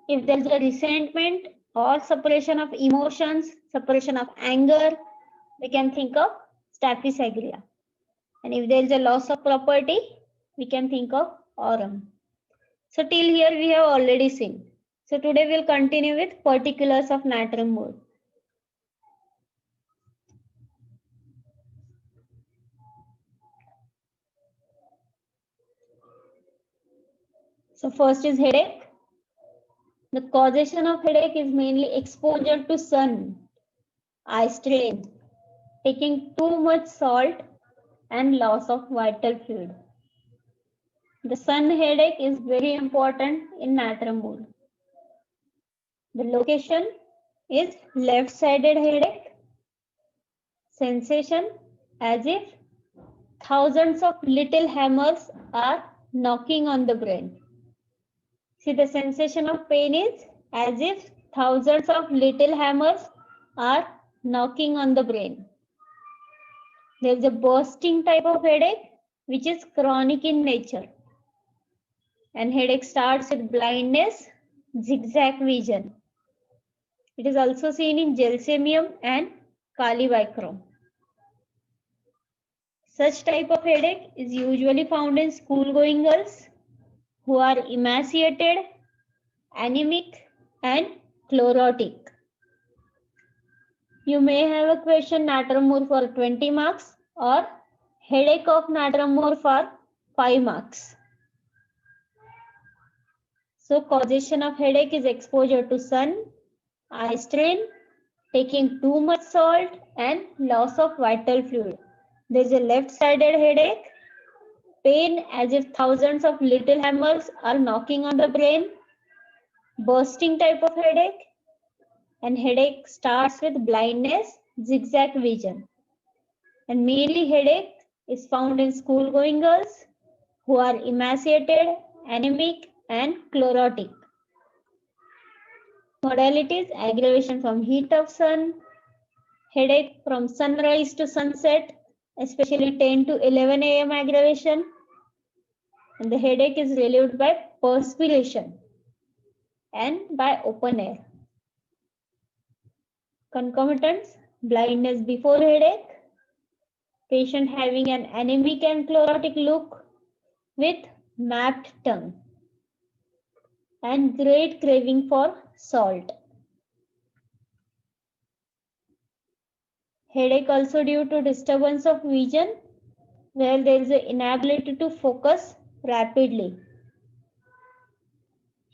If there is a resentment or suppression of emotions, suppression of anger, we can think of staph aureus. And if there is a loss of property, we can think of aurum. So till here we have already seen. So today we'll continue with particulars of natrum mur. So first is headache. The causation of headache is mainly exposure to sun, eye strain, taking too much salt, and loss of vital fluid. The sun headache is very important in natrum mur. The location is left-sided headache. Sensation as if thousands of little hammers are knocking on the brain. See, the sensation of pain is as if thousands of little hammers are knocking on the brain. There is a bursting type of headache which is chronic in nature. And headache starts with blindness, zigzag vision. It is also seen in gelsemium and chylobicrom. Such type of headache is usually found in school-going girls who are emaciated, anemic, and chlorotic. You may have a question natrum mur for 20 marks or headache of natrum mur for 5 marks. So causation of headache is exposure to sun, eye strain, taking too much salt, and loss of vital fluid. There is a left-sided headache, pain as if thousands of little hammers are knocking on the brain, bursting type of headache, and headache starts with blindness, zigzag vision. And mainly headache is found in school-going girls who are emaciated, anemic, and chlorotic. Modalities: aggravation from heat of sun, headache from sunrise to sunset, especially 10 to 11 a.m. aggravation. And the headache is relieved by perspiration and by open air. Concomitants: blindness before headache, patient having an anemic and chlorotic look with mapped tongue, and great craving for salt. Headache also due to disturbance of vision, where there is an inability to focus rapidly.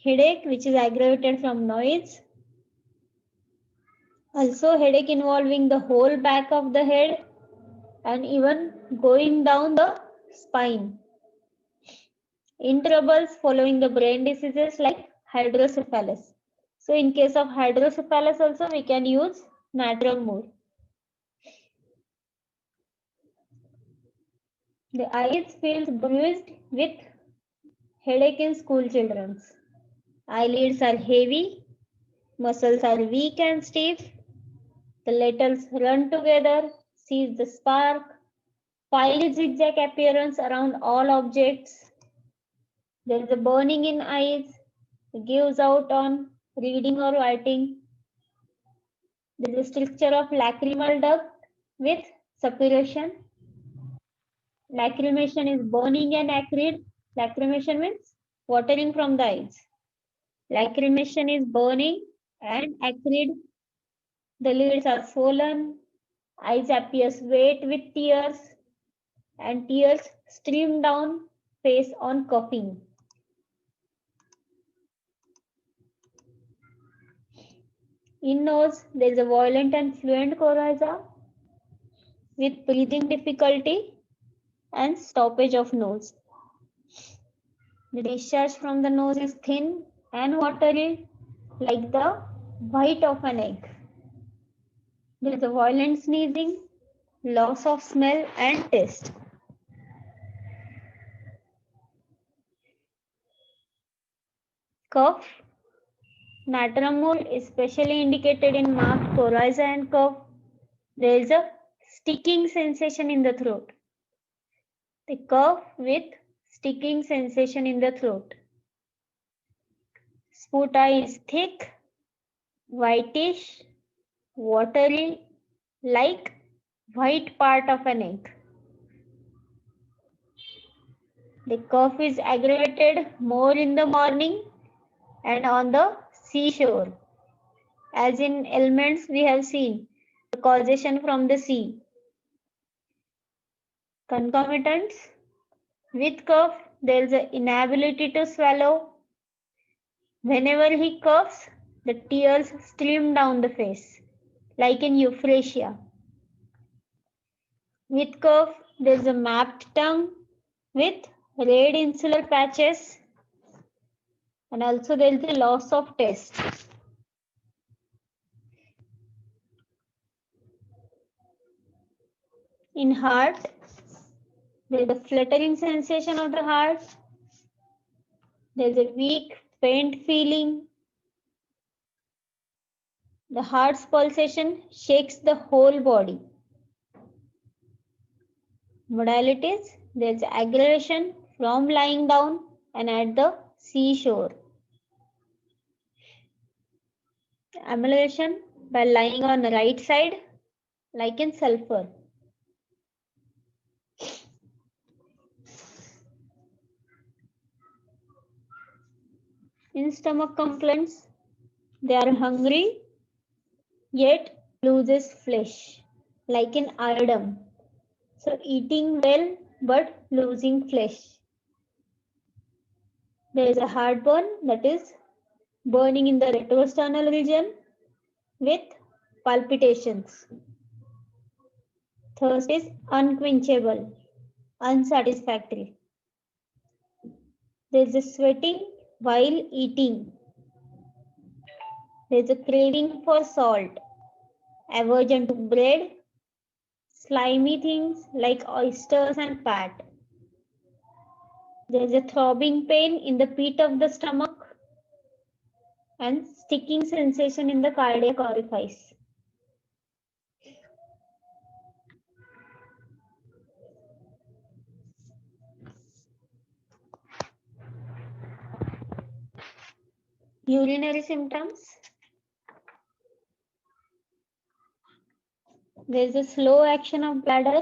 Headache which is aggravated from noise. Also headache involving the whole back of the head and even going down the spine. In troubles following the brain diseases like hydrocephalus. So in case of hydrocephalus also we can use natrum mur. The eyes feels bruised with headache in school children. Eyelids are heavy, muscles are weak and stiff, the letters run together, sees the spark, fiery zigzag appearance around all objects. There is a burning in eyes, gives out on reading or writing. There is a stricture of lacrimal duct with suppuration. Lacrimation is burning and acrid. Lacrimation means watering from the eyes. Lacrimation is burning and acrid. The lids are swollen. Eyes appears wet with tears, and tears stream down face on coughing. In nose, there is a violent and fluent coryza with breathing difficulty and stoppage of nose. The discharge from the nose is thin and watery like the white of an egg. There is a violent sneezing, loss of smell and taste. Cough. Natrum mur is specially indicated in marked coryza and cough. There is a sticking sensation in the throat. The cough with sticking sensation in the throat. Sputa is thick, whitish, watery, like white part of an egg. The cough is aggravated more in the morning and on the seashore. As in elements we have seen, the causation from the sea. Concomitants. With cough, there is an inability to swallow. Whenever he coughs, the tears stream down the face, like in euphrasia. With cough, there is a mapped tongue with red insular patches, and also there is a loss of taste. In heart, there is a fluttering sensation of the heart. There is a weak, faint feeling. The heart's pulsation shakes the whole body. Modalities, there is aggravation from lying down and at the seashore. Amelioration by lying on the right side, like in sulfur. In stomach complaints, they are hungry yet loses flesh, like in iodine. So eating well but losing flesh. There is a heartburn, that is burning in the retrosternal region with palpitations. Thirst is unquenchable, unsatisfactory. There is a sweating while eating. There is a craving for salt, aversion to bread, slimy things like oysters and fat. There is a throbbing pain in the pit of the stomach and sticking sensation in the cardiac orifice. Urinary symptoms. There is a slow action of bladder.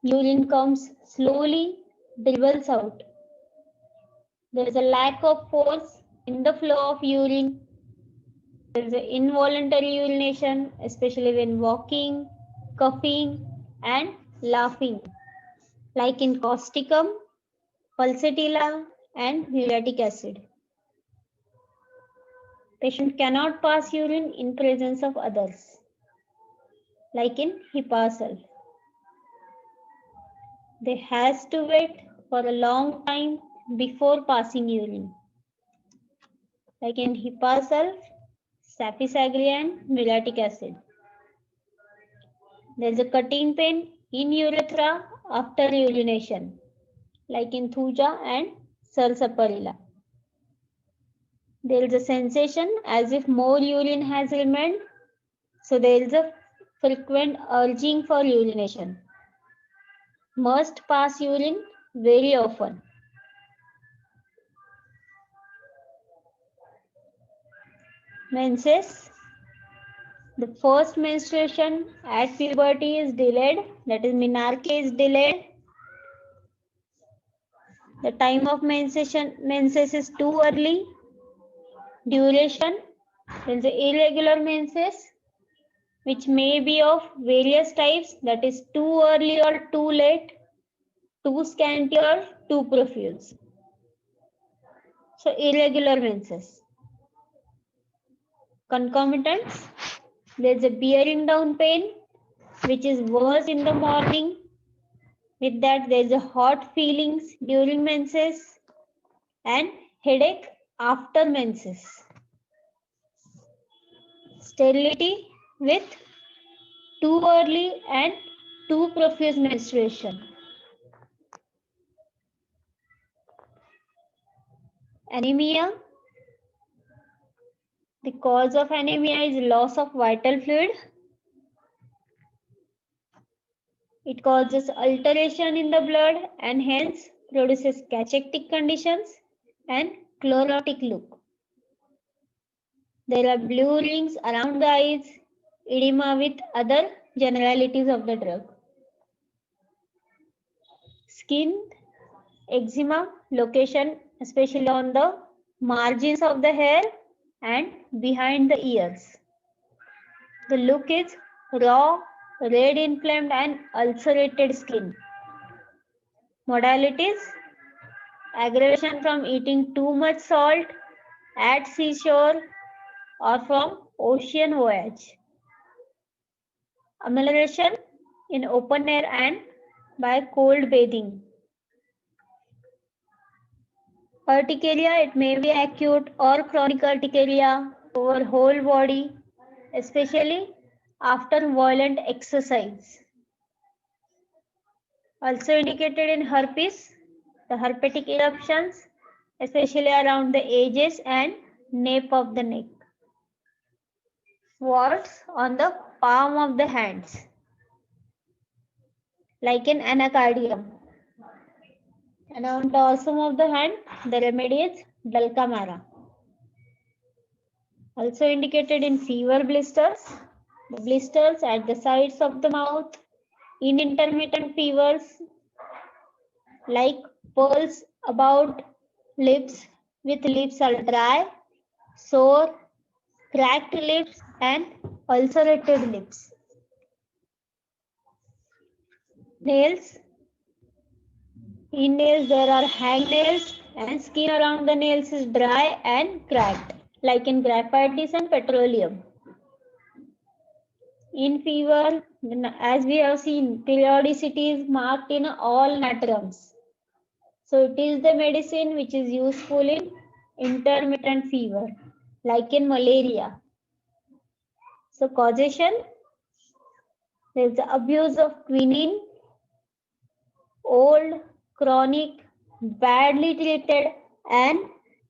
Urine comes slowly, dribbles out. There is a lack of force in the flow of urine. There is an involuntary urination, especially when walking, coughing, and laughing, like in causticum, pulsatilla, and muriatic acid. Patient cannot pass urine in presence of others, like in HEPA-sulf. They has to wait for a long time before passing urine, like in HEPA-sulf, saphisagria, and muriatic acid. There is a cutting pain in urethra after urination, like in thuja and salsaparilla. There is a sensation as if more urine has remained, so there is a frequent urging for urination. Must pass urine very often. Menses. The first menstruation at puberty is delayed, that is menarche is delayed. The time of menses is too early. Duration, there is irregular menses, which may be of various types, that is too early or too late, too scanty or too profuse. So irregular menses. Concomitants, there is a bearing down pain, which is worse in the morning. With that, there is a hot feelings during menses and headache after menses. Sterility with too early and too profuse menstruation. Anemia. The cause of anemia is loss of vital fluid. It causes alteration in the blood and hence produces cachectic conditions and chlorotic look. There are blue rings around the eyes, edema with other generalities of the drug. Skin, eczema, location especially on the margins of the hair and behind the ears. The look is raw, red, inflamed and ulcerated skin. Modalities: aggravation from eating too much salt at seashore or from ocean voyage. Amelioration in open air and by cold bathing. Urticaria, it may be acute or chronic urticaria over whole body, especially after violent exercise. Also indicated in herpes, the herpetic eruptions, especially around the edges and nape of the neck. Warts on the palm of the hands, like in anacardium. And on the dorsum of the hand, the remedy is Dulcamara. Also indicated in fever blisters, the blisters at the sides of the mouth, in intermittent fevers, like pearls about lips with lips are dry, sore, cracked lips and ulcerated lips. Nails. In nails there are hangnails and skin around the nails is dry and cracked, like in graphitis and petroleum. In fever, as we have seen, periodicity is marked in all natrums. So it is the medicine which is useful in intermittent fever, like in malaria. So causation, there is the abuse of quinine, old, chronic, badly treated and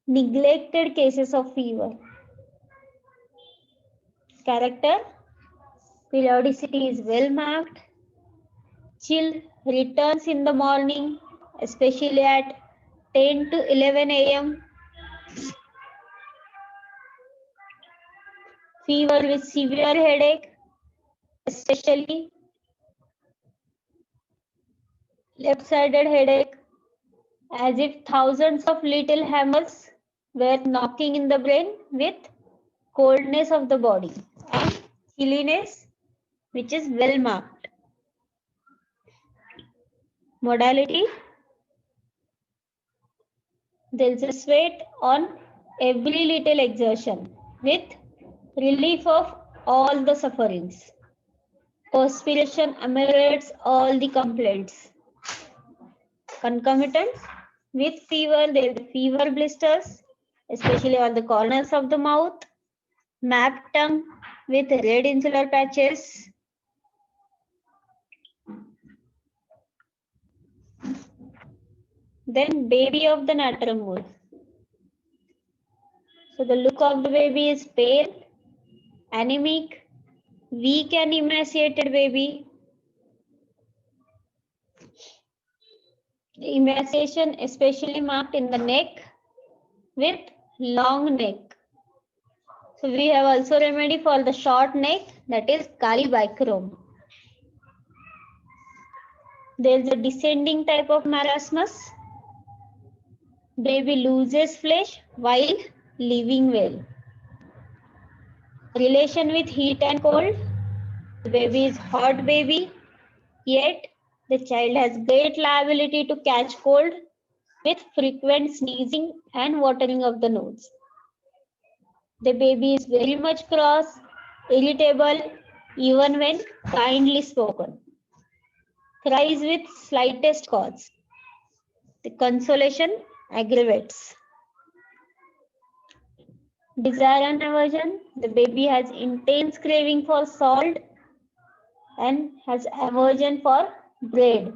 neglected cases of fever. Character, periodicity is well marked. Chill returns in the morning, especially at 10 to 11 a.m. Fever with severe headache, especially left-sided headache, as if thousands of little hammers were knocking in the brain, with coldness of the body and chilliness, which is well marked. Modality, there is a sweat on every little exertion with relief of all the sufferings. Perspiration ameliorates all the complaints. Concomitant, with fever, there is fever blisters, especially on the corners of the mouth, map tongue with red insular patches, then baby of the natrum mood. So the look of the baby is pale, anemic, weak and emaciated baby. The emaciation especially marked in the neck with long neck. So we have also remedy for the short neck, that is Calibacrom. There is a descending type of marasmus. Baby loses flesh while living well. Relation with heat and cold. The baby is hot baby, yet the child has great liability to catch cold with frequent sneezing and watering of the nose. The baby is very much cross, irritable, even when kindly spoken. Cries with slightest cause. The consolation aggravates. Desire and aversion. The baby has intense craving for salt and has aversion for bread.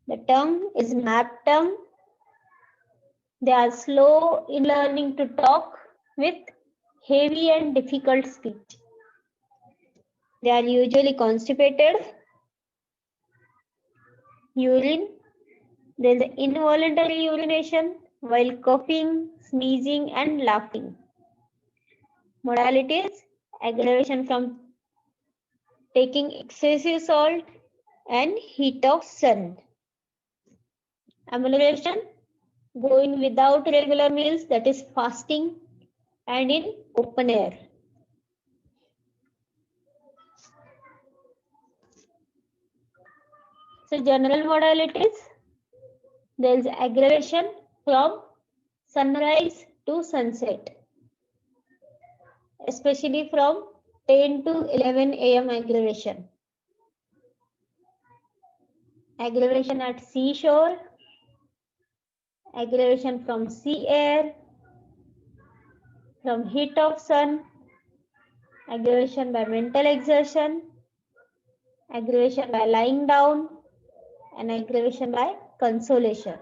The tongue is map tongue. They are slow in learning to talk with heavy and difficult speech. They are usually constipated urine. There is involuntary urination while coughing, sneezing, and laughing. Modalities: aggravation from taking excessive salt and heat of sun. Amelioration: going without regular meals, that is fasting, and in open air. So general modalities: there is aggravation from sunrise to sunset, especially from 10 to 11 a.m. aggravation. Aggravation at seashore, aggravation from sea air, from heat of sun, aggravation by mental exertion, aggravation by lying down, and aggravation by consolation.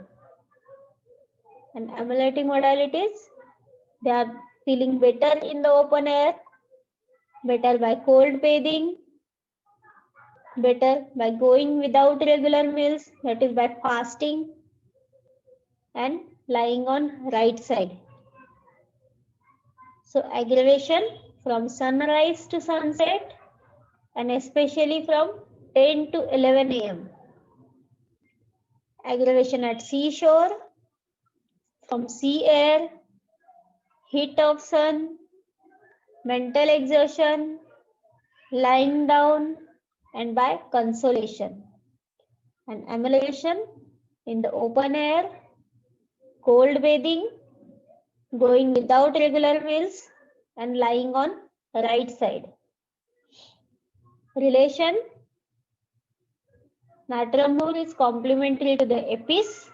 And ameliorating modalities: they are feeling better in the open air, better by cold bathing, better by going without regular meals, that is by fasting, and lying on right side. So aggravation from sunrise to sunset, and especially from 10 to 11 a.m. Aggravation at seashore, from sea air, heat of sun, mental exertion, lying down, and by consolation. And amelioration in the open air, cold bathing, going without regular meals, and lying on right side. Relation: natrum mur is complementary to the epis.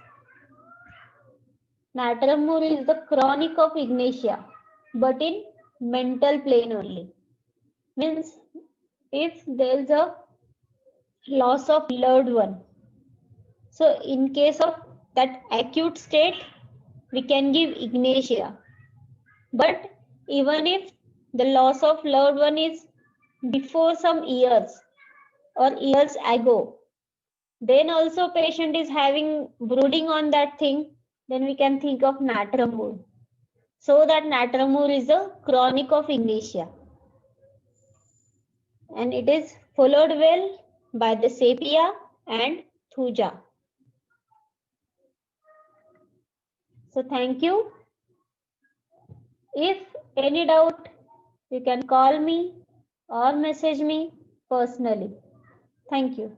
Natrum mur is the chronic of ignatia, but in mental plane only. Means if there is a loss of loved one, so in case of that acute state, we can give ignatia. But even if the loss of loved one is before some years or years ago, then also patient is having brooding on that thing, then we can think of natrum mur. So that natrum mur is a chronic of ignatia. And it is followed well by the sepia and thuja. So thank you. If any doubt, you can call me or message me personally. Thank you.